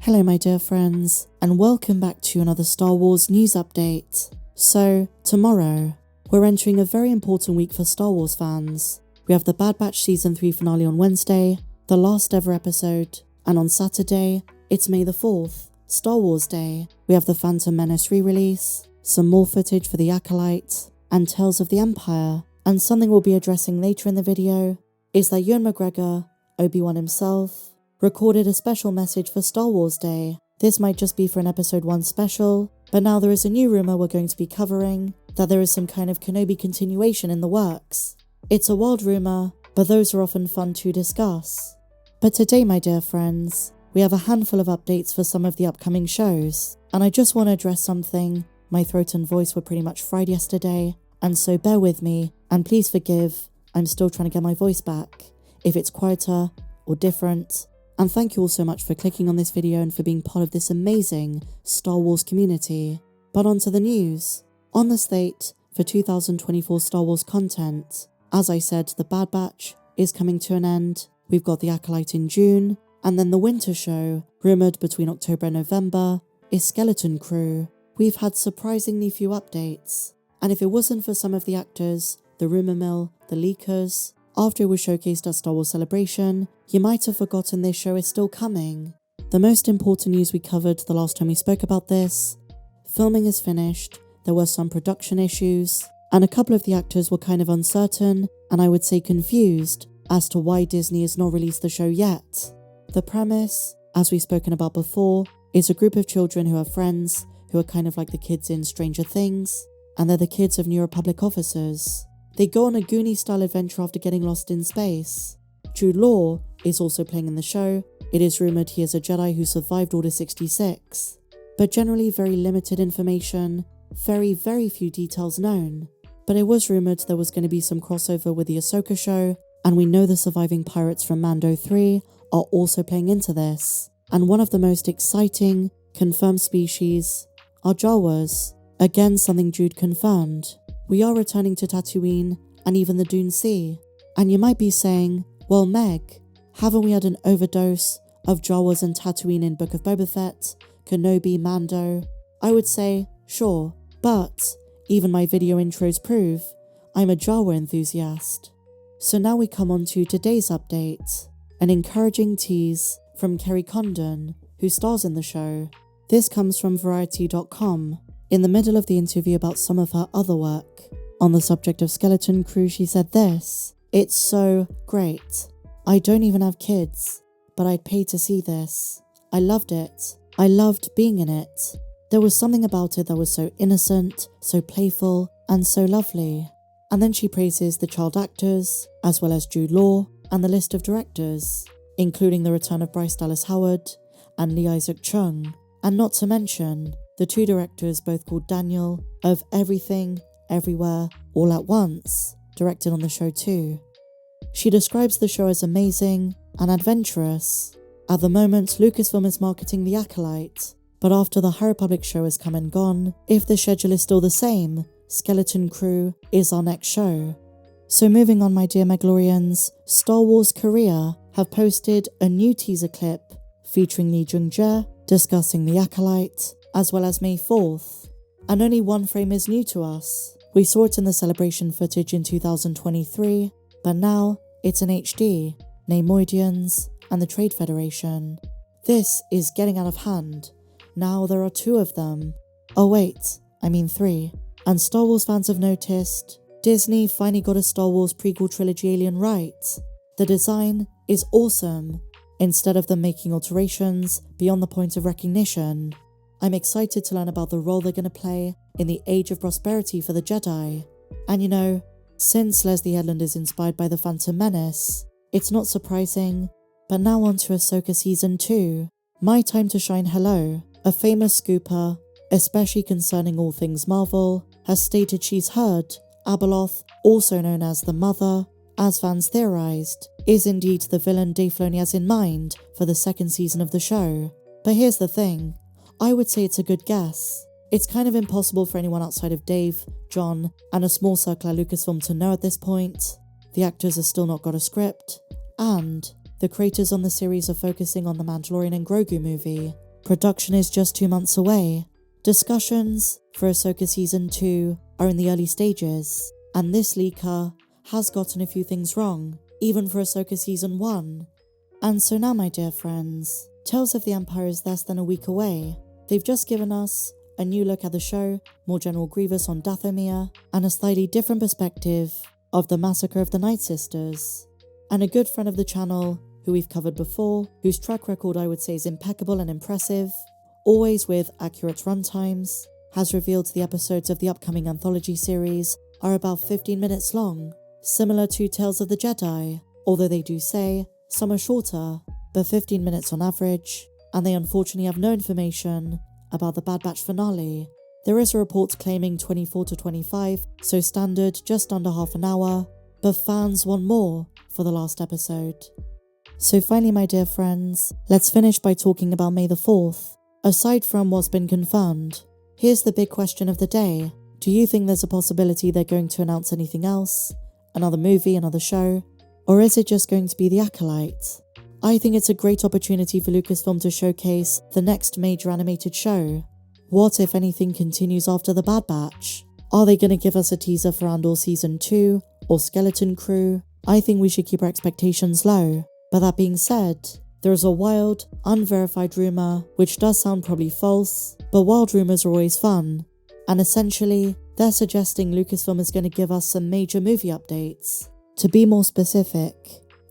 Hello my dear friends, and welcome back to another Star Wars news update. So, tomorrow, we're entering a very important week for Star Wars fans. We have the Bad Batch Season 3 finale on Wednesday, the last ever episode, and on Saturday, it's May the 4th, Star Wars Day. We have the Phantom Menace re-release, some more footage for the Acolyte, and Tales of the Empire, and something we'll be addressing later in the video is that Ewan McGregor, Obi-Wan himself, recorded a special message for Star Wars Day. This might just be for an episode 1 special, but now there is a new rumour we're going to be covering, that there is some kind of Kenobi continuation in the works. It's a wild rumour, but those are often fun to discuss. But today, my dear friends, we have a handful of updates for some of the upcoming shows, and I just want to address something. My throat and voice were pretty much fried yesterday, and so bear with me, and please forgive, I'm still trying to get my voice back, if it's quieter or different. And thank you all so much for clicking on this video and for being part of this amazing Star Wars community. But on to the news. On the slate for 2024 Star Wars content, as I said, the Bad Batch is coming to an end. We've got the Acolyte in June, and then the winter show, rumoured between October and November, is Skeleton Crew. We've had surprisingly few updates, and if it wasn't for some of the actors, the rumour mill, the leakers, after it was showcased at Star Wars Celebration, you might have forgotten this show is still coming. The most important news we covered the last time we spoke about this: filming is finished, there were some production issues, and a couple of the actors were kind of uncertain, and I would say confused, as to why Disney has not released the show yet. The premise, as we've spoken about before, is a group of children who are friends, who are kind of like the kids in Stranger Things, and they're the kids of New Republic officers. They go on a Goonie-style adventure after getting lost in space. Jude Law is also playing in the show. It is rumoured he is a Jedi who survived Order 66. But generally very limited information, very few details known. But it was rumoured there was going to be some crossover with the Ahsoka show, and we know the surviving pirates from Mando 3 are also playing into this. And one of the most exciting, confirmed species are Jawas. Again, something Jude confirmed. We are returning to Tatooine and even the Dune Sea. And you might be saying, well Meg, haven't we had an overdose of Jawas and Tatooine in Book of Boba Fett, Kenobi, Mando? I would say, sure, but even my video intros prove I'm a Jawa enthusiast. So now we come on to today's update, an encouraging tease from Kerry Condon, who stars in the show. This comes from Variety.com. In the middle of the interview about some of her other work, on the subject of Skeleton Crew, she said this: "It's so great. I don't even have kids, but I'd pay to see this. I loved it. I loved being in it. There was something about it that was so innocent, so playful, and so lovely." And then she praises the child actors, as well as Jude Law, and the list of directors, including the return of Bryce Dallas Howard and Lee Isaac Chung, and not to mention the two directors both called Daniel of Everything, Everywhere, All at Once, directed on the show too. She describes the show as amazing and adventurous. At the moment, Lucasfilm is marketing The Acolyte, but after the High Republic show has come and gone, if the schedule is still the same, Skeleton Crew is our next show. So moving on, my dear Meglorians, Star Wars Korea have posted a new teaser clip featuring Lee Jung-jae discussing The Acolyte, as well as May 4th. And only one frame is new to us. We saw it in the celebration footage in 2023, but now it's in HD, Neimoidians, and the Trade Federation. This is getting out of hand. Now there are 2 of them. Oh wait, I mean 3. And Star Wars fans have noticed, Disney finally got a Star Wars prequel trilogy alien right. The design is awesome, instead of them making alterations beyond the point of recognition. I'm excited to learn about the role they're going to play in the Age of Prosperity for the Jedi. And you know, since Leslie Headland is inspired by the Phantom Menace, it's not surprising. But now on to Ahsoka Season 2. My Time to Shine Hello, a famous scooper, especially concerning all things Marvel, has stated she's heard Abeloth, also known as the Mother, as fans theorized, is indeed the villain Dave Filoni has in mind for the 2nd season of the show. But here's the thing, I would say it's a good guess. It's kind of impossible for anyone outside of Dave, John, and a small circle at Lucasfilm to know at this point. The actors have still not got a script, and the creators on the series are focusing on the Mandalorian and Grogu movie. production is just 2 months away. Discussions for Ahsoka Season 2 are in the early stages, and this leaker has gotten a few things wrong, even for Ahsoka Season 1. And so now, my dear friends, Tales of the Empire is less than a week away. They've just given us a new look at the show, more General Grievous on Dathomir, and a slightly different perspective of the massacre of the Night Sisters. And a good friend of the channel, who we've covered before, whose track record I would say is impeccable and impressive, always with accurate runtimes, has revealed the episodes of the upcoming anthology series are about 15 minutes long, similar to Tales of the Jedi, although they do say some are shorter, but 15 minutes on average, and they unfortunately have no information about the Bad Batch finale. There is a report claiming 24 to 25, so standard just under half an hour, but fans want more for the last episode. So finally, my dear friends, let's finish by talking about May the 4th. Aside from what's been confirmed, here's the big question of the day. Do you think there's a possibility they're going to announce anything else? Another movie, another show? Or is it just going to be the Acolyte? I think it's a great opportunity for Lucasfilm to showcase the next major animated show. What, if anything, continues after the Bad Batch? Are they going to give us a teaser for Andor Season 2 or Skeleton Crew? I think we should keep our expectations low. But that being said, there is a wild, unverified rumour, which does sound probably false, but wild rumours are always fun. And essentially, they're suggesting Lucasfilm is going to give us some major movie updates. To be more specific,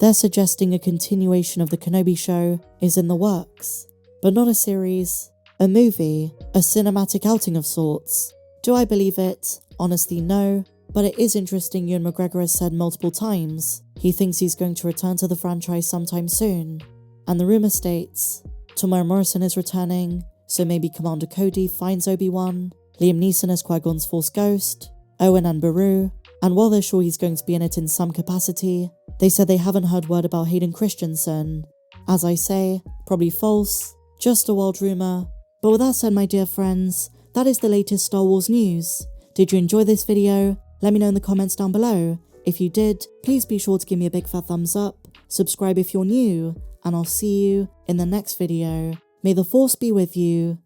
they're suggesting a continuation of the Kenobi show is in the works, but not a series, a movie, a cinematic outing of sorts. Do I believe it? Honestly, no, but it is interesting. Ewan McGregor has said multiple times he thinks he's going to return to the franchise sometime soon, and the rumour states Temuera Morrison is returning, so maybe Commander Cody finds Obi-Wan, Liam Neeson as Qui-Gon's Force Ghost, Owen and Beru, and while they're sure he's going to be in it in some capacity, they said they haven't heard word about Hayden Christensen. As I say, probably false, just a wild rumour. But with that said, my dear friends, that is the latest Star Wars news. Did you enjoy this video? Let me know in the comments down below. If you did, please be sure to give me a big fat thumbs up, subscribe if you're new, and I'll see you in the next video. May the Force be with you,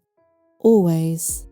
always.